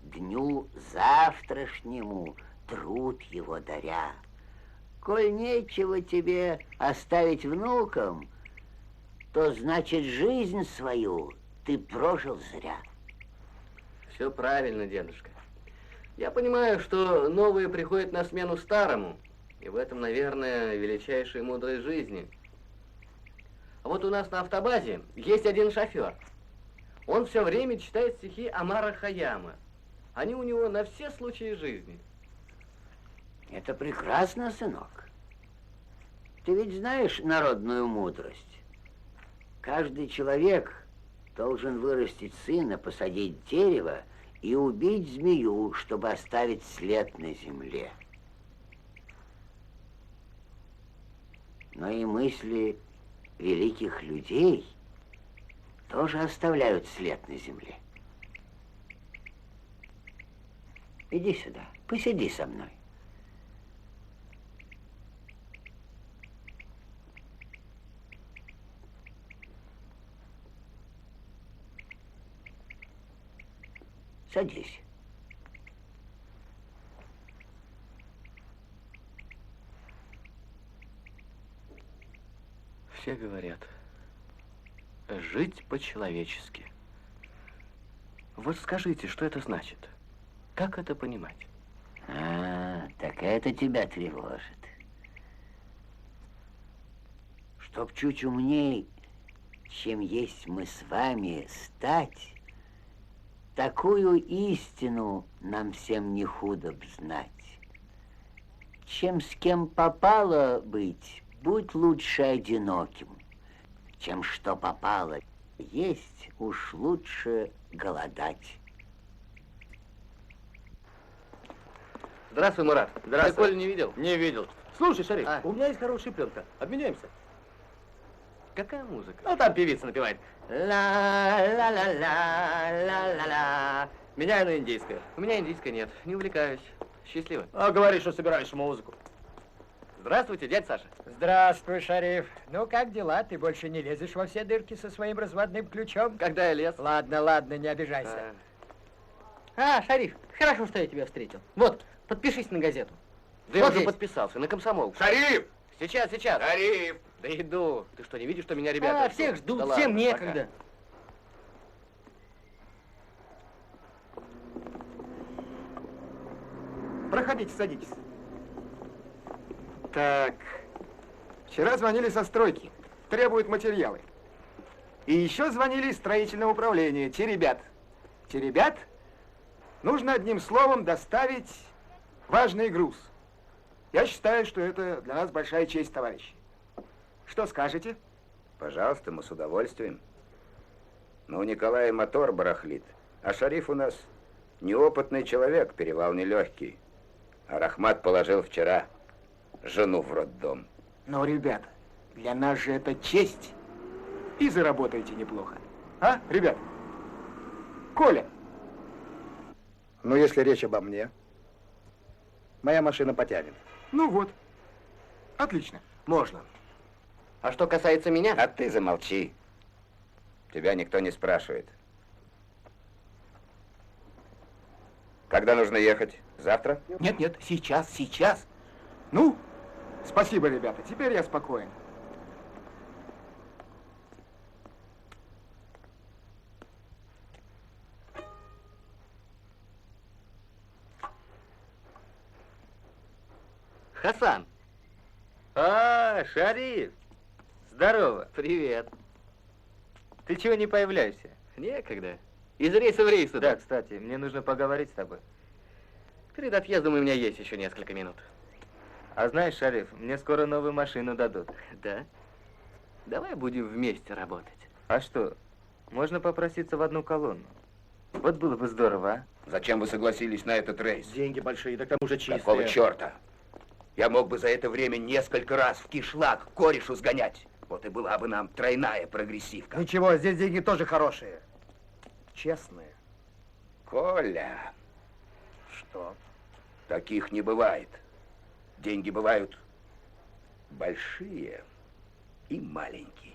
дню завтрашнему труд его даря. Коль нечего тебе оставить внукам, то значит жизнь свою ты прожил зря. Все правильно, дедушка. Я понимаю, что новое приходит на смену старому, и в этом, наверное, величайшая мудрость жизни. А вот у нас на автобазе есть один шофер. Он все время читает стихи Омара Хайяма. Они у него на все случаи жизни. Это прекрасно, сынок. Ты ведь знаешь народную мудрость. Каждый человек должен вырастить сына, посадить дерево и убить змею, чтобы оставить след на земле. Но и мысли великих людей тоже оставляют след на земле. Иди сюда, посиди со мной. Садись. Все говорят, жить по-человечески. Вот скажите, что это значит? Как это понимать? А, так это тебя тревожит. Чтоб чуть умней, чем есть мы с вами, стать, такую истину нам всем не худо б знать. Чем с кем попало быть, будь лучше одиноким. Чем что попало есть, уж лучше голодать. Здравствуй, Мурат. Здравствуй. Ты Колю не видел? Не видел. Слушай, Шариф, у меня есть хорошая пленка. Обменяемся. Какая музыка? Ну, там певица напевает. Ла-ла-ла-ла-ла-ла-ла. Меняю на индийское. У меня индийской нет. Не увлекаюсь. Счастливо. А говоришь, что собираешь музыку. Здравствуйте, дядя Саша. Здравствуй, Шариф. Ну, как дела? Ты больше не лезешь во все дырки со своим разводным ключом? Когда я лез? Ладно, ладно, не обижайся. А, Шариф, хорошо, что я тебя встретил. Вот, подпишись на газету. Да я Вот уже здесь. подписался на комсомолку. Шариф! Сейчас, сейчас. Шариф! Да иду. Ты что, не видишь, что меня ребята ждут? всех ждут, Да всем ладно, некогда. Проходите, садитесь. Так, вчера звонили со стройки, требуют материалы. И еще звонили из строительного управления, те ребят нужно одним словом доставить важный груз. Я считаю, что это для нас большая честь, товарищи. Что скажете? Пожалуйста, мы с удовольствием. Но у Николая мотор барахлит, а Шариф у нас неопытный человек, перевал нелегкий. А Рахмат положил вчера жену в роддом. Но, ребята, для нас же это честь. И заработаете неплохо. А, ребят? Коля, Ну, если речь обо мне, моя машина потянет. ну вот. Отлично. Можно. А что касается меня... А ты замолчи. Тебя никто не спрашивает. Когда нужно ехать? Завтра? Нет, сейчас. Ну, спасибо, ребята, теперь я спокоен. Хасан. А, Шариф. Здорово. Привет. Ты чего не появляешься? Некогда. Из рейса в рейс Да, туда. кстати, мне нужно поговорить с тобой. Перед отъездом у меня есть еще несколько минут. А знаешь, Шариф, мне скоро новую машину дадут. Да? Давай будем вместе работать. А что, можно попроситься в одну колонну? Вот было бы здорово, а? Зачем вы согласились на этот рейс? Деньги большие, да к тому же чистые. Какого черта? Я мог бы за это время несколько раз в кишлак корешу сгонять. Вот и была бы нам тройная прогрессивка. Ничего, здесь деньги тоже хорошие. Честные. Коля, Что? таких не бывает. Деньги бывают большие и маленькие.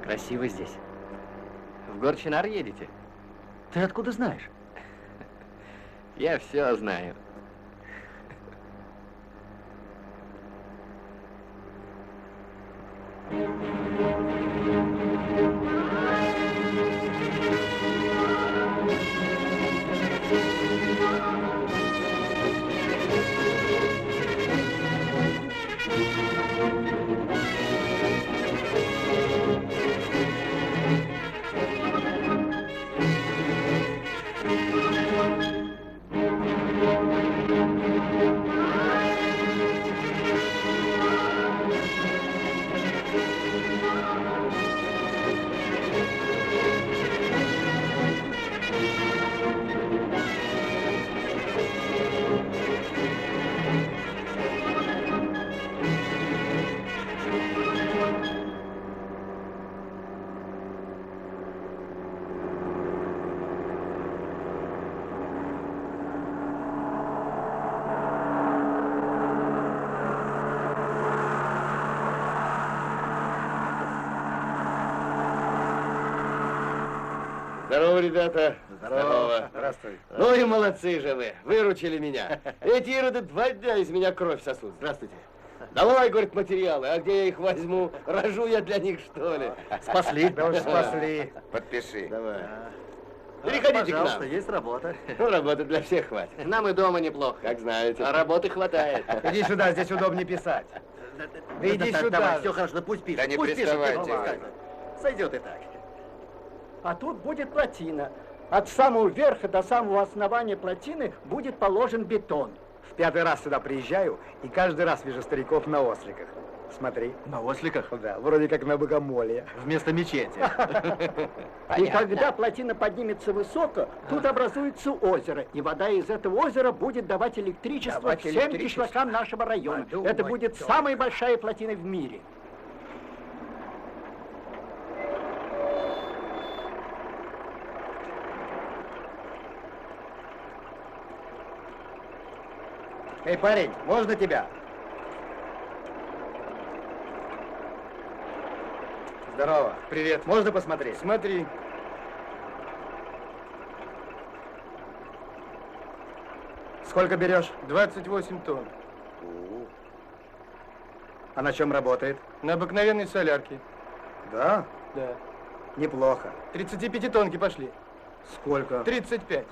Красиво здесь. В Горчинар едете? Ты откуда знаешь? Я все знаю. Здорово, ребята. Здорово. Здравствуй. Ну и молодцы же вы. Выручили меня. Эти ироды 2 дня из меня кровь сосут. Здравствуйте. Давай, говорит, материалы. А где я их возьму? Рожу я для них, что ли? Спасли. Да уж спасли. Подпиши. Давай. Переходите к Пожалуйста, нам. есть работа. Ну, работы для всех хватит. Нам и дома неплохо. Как знаете. А работы хватает. Иди сюда, здесь удобнее писать. Да иди сюда. Давай, все хорошо, пусть пишет. Да не Пусть пишет, приставайте. Сойдет и так. А тут будет плотина. От самого верха до самого основания плотины будет положен бетон. В 5-й раз сюда приезжаю, и каждый раз вижу стариков на осликах. Смотри. На осликах? Да, вроде как на богомолье. Вместо мечети. И когда плотина поднимется высоко, тут образуется озеро. И вода из этого озера будет давать электричество всем кишлакам нашего района. Это будет самая большая плотина в мире. Эй, парень, можно тебя? Здорово. Привет. Можно посмотреть? Смотри. Сколько берешь? 28 тонн. А на чем работает? На обыкновенной солярке. Да? Да. Неплохо. 35 тонки пошли. Сколько? 35.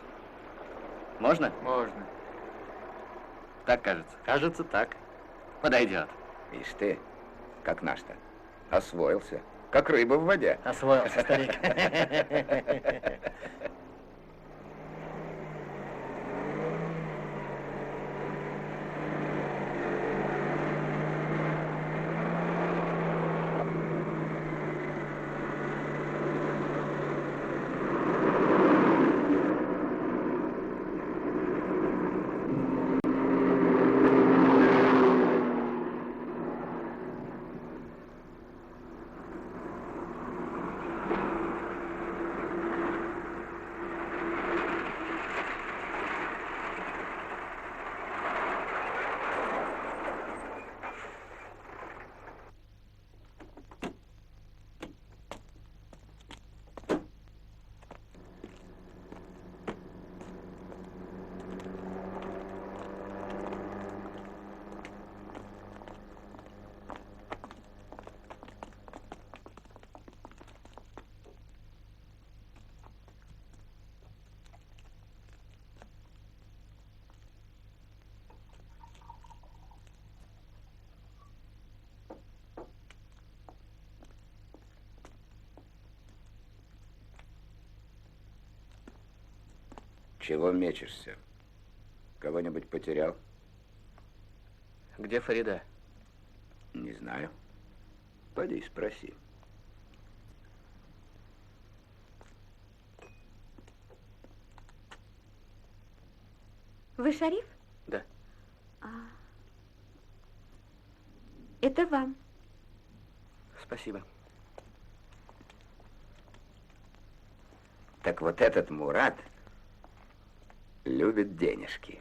Можно? Можно. Так кажется. Кажется, так. Подойдет. Ишь ты, как наш-то. Освоился. Как рыба в воде. Освоился, старик. Чего мечешься? Кого-нибудь потерял? Где Фарида? Не знаю. Пойди спроси. Вы шариф? Да. Это вам. Спасибо. Так вот этот Мурат любит денежки.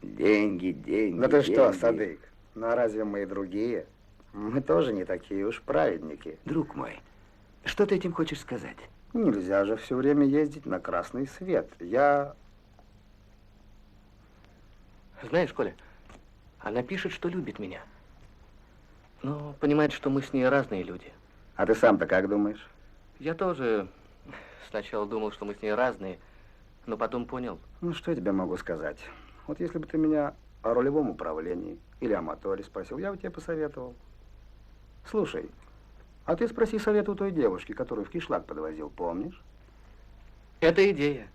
Деньги, деньги, Ну ты что, деньги. Садык, ну а разве мы и другие? Мы тоже не такие уж праведники. Друг мой, что ты этим хочешь сказать? Нельзя же все время ездить на красный свет. Знаешь, Коля, она пишет, что любит меня. Но понимает, что мы с ней разные люди. А ты сам-то как думаешь? Я тоже сначала думал, что мы с ней разные, но потом понял. Ну, что я тебе могу сказать? Вот если бы ты меня о рулевом управлении или о моторе спросил, я бы тебе посоветовал. Слушай, а ты спроси совет у той девушки, которую в кишлак подвозил, помнишь? Это идея.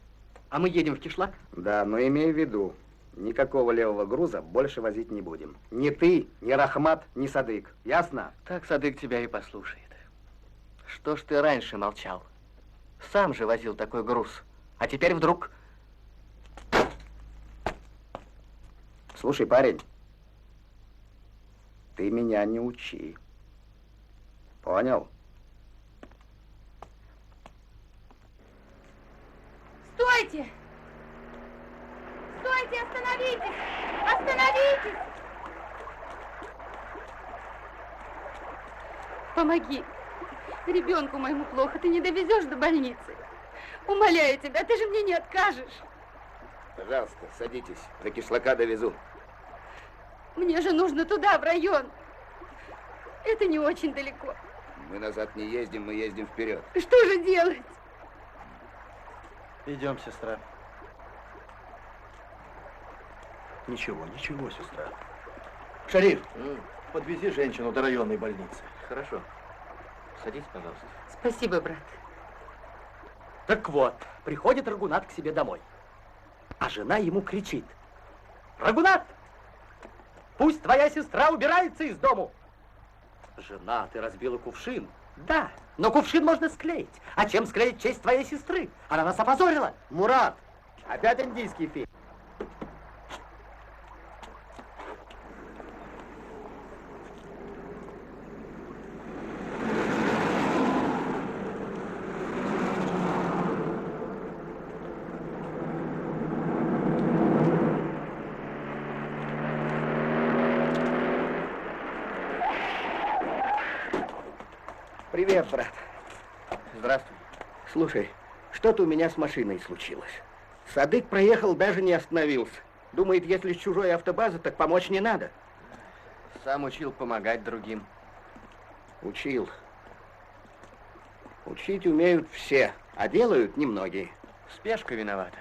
А мы едем в кишлак? Да, но имей в виду, никакого левого груза больше возить не будем. Ни ты, ни Рахмат, ни Садык. Ясно? Так Садык тебя и послушает. Что ж ты раньше молчал? Сам же возил такой груз. А теперь вдруг... Слушай, парень, ты меня не учи. Понял? Стойте! Стойте, остановитесь! Остановитесь! Помоги. Ребенку моему плохо, ты не довезешь до больницы. Умоляю тебя, ты же мне не откажешь. Пожалуйста, садитесь. До кишлака довезу. Мне же нужно туда, в район. Это не очень далеко. Мы назад не ездим, мы ездим вперед. Что же делать? Идем, сестра. Ничего, ничего, сестра. Шариф, подвези женщину до районной больницы. Хорошо. Садись, пожалуйста. Спасибо, брат. Так вот, приходит Рагунат к себе домой, а жена ему кричит: Рагунат, пусть твоя сестра убирается из дому. Жена, ты разбила кувшин. Да, но кувшин можно склеить. А чем склеить честь твоей сестры? Она нас опозорила. Мурат, опять индийский фильм. Привет, брат. Здравствуй. Слушай, что-то у меня с машиной случилось. Садык проехал, даже не остановился. Думает, если с чужой автобазы, так помочь не надо. Сам учил помогать другим. Учил. Учить умеют все, а делают немногие. Спешка виновата.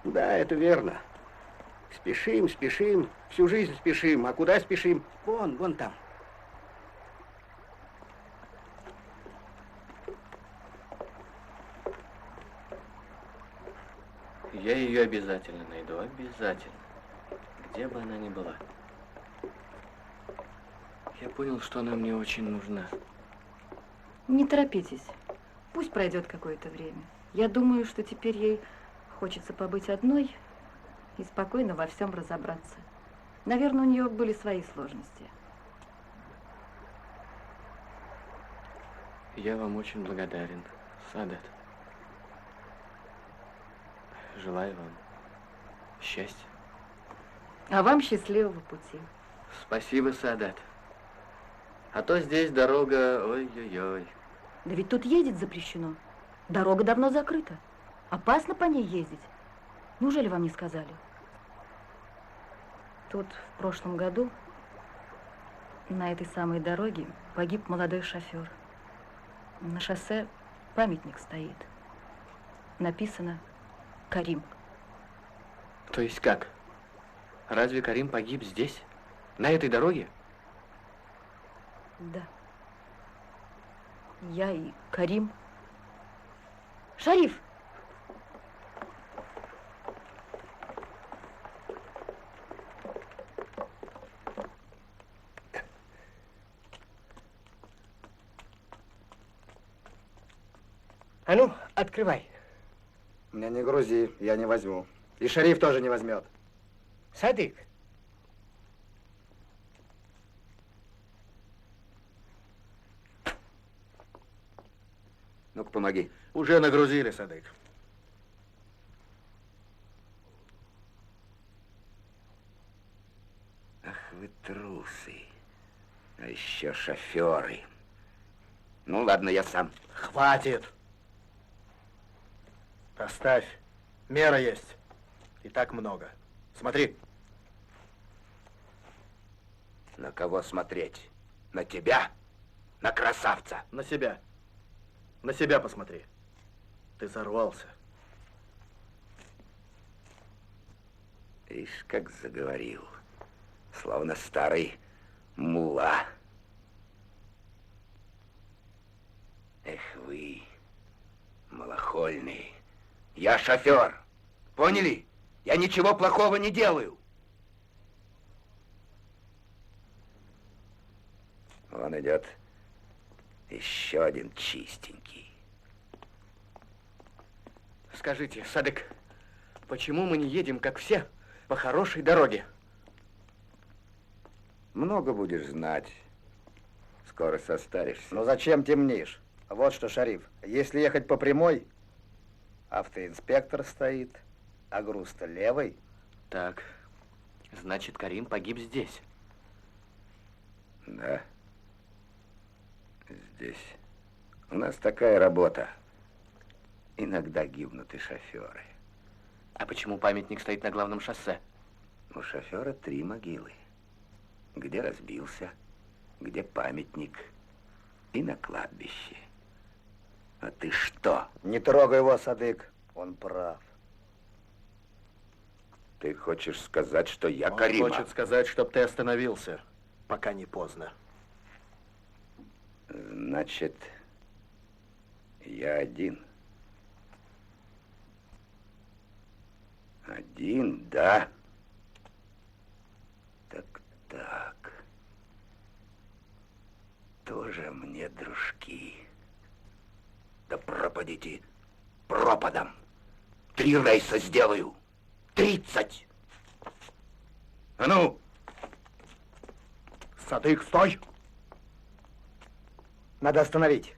Да, это верно. Спешим, спешим, всю жизнь спешим. А куда спешим? Вон там. Я ее обязательно найду, обязательно. Где бы она ни была. Я понял, что она мне очень нужна. Не торопитесь. Пусть пройдет какое-то время. Я думаю, что теперь ей хочется побыть одной и спокойно во всем разобраться. Наверное, у нее были свои сложности. Я вам очень благодарен, Саадат. Желаю вам счастья. А вам счастливого пути. Спасибо, Саадат. А то здесь дорога, ой-ой-ой. Да ведь тут ездить запрещено. Дорога давно закрыта. Опасно по ней ездить. Неужели вам не сказали? Тут в прошлом году на этой самой дороге погиб молодой шофер. На шоссе памятник стоит. Написано «Карим». То есть как? Разве Карим погиб здесь? На этой дороге? Да. Я и Карим. Шариф! А ну, открывай. Меня не грузи, я не возьму. И шериф тоже не возьмет. Садык. Ну-ка, помоги. Уже нагрузили, Садык. Ах вы трусы. А еще шоферы. Ну ладно, я сам. Хватит. Оставь. Мера есть. И так много. Смотри. На кого смотреть? На тебя? На красавца? На себя. На себя посмотри. Ты зарвался. Ишь, как заговорил. Словно старый мула. Эх вы, малохольные. Я шофер. Поняли? Я ничего плохого не делаю. Вон идет еще один чистенький. Скажите, Садык, почему мы не едем, как все, по хорошей дороге? Много будешь знать. Скоро состаришься. Ну зачем темнишь? Вот что, шериф, если ехать по прямой, автоинспектор стоит, а груз-то левый. Так, значит, Карим погиб здесь. Да. Здесь. У нас такая работа. Иногда гибнут и шоферы. А почему памятник стоит на главном шоссе? У шофера 3 могилы. Где разбился, где памятник и на кладбище. А ты что? Не трогай его, Садык, он прав. Ты хочешь сказать, что я Он Карима? хочет сказать, чтоб ты остановился, пока не поздно. Значит, я один. Один, да? Так. Тоже мне дружки. Да пропадите пропадом. 3 рейса сделаю. 30. А ну! Садык, стой! Надо остановить.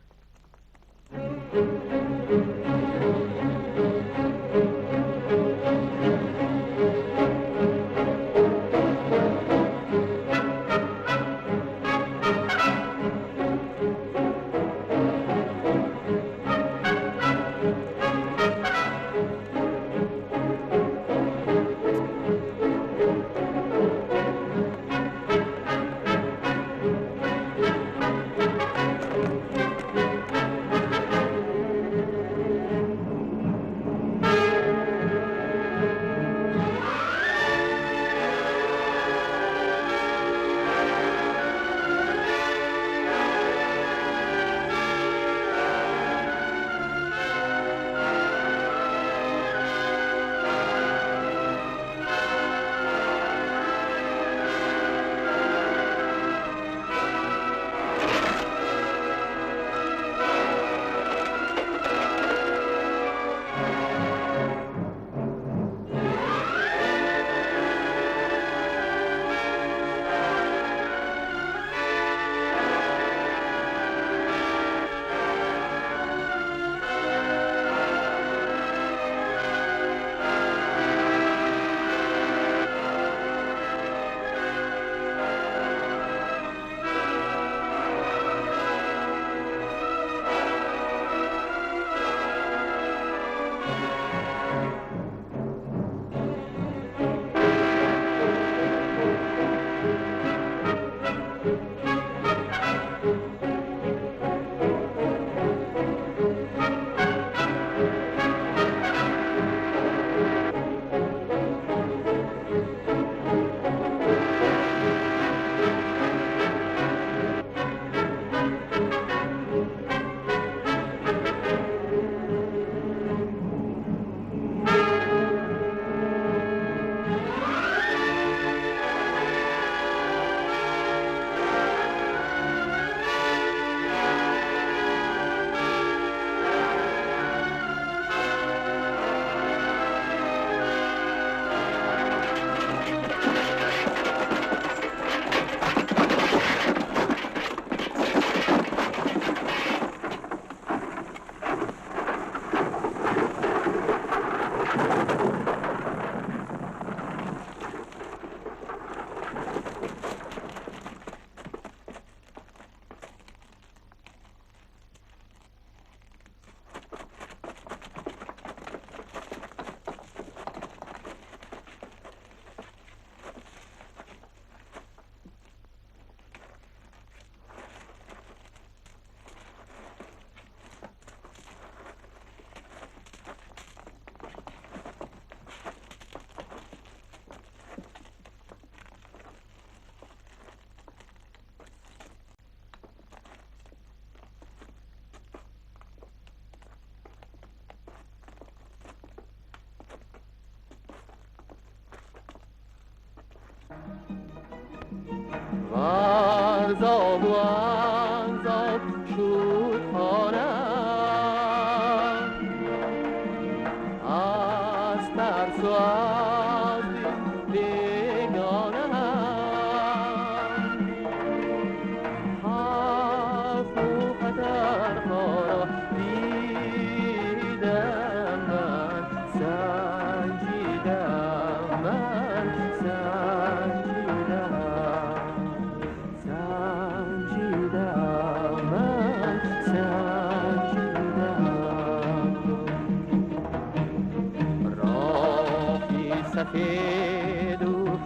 поеду,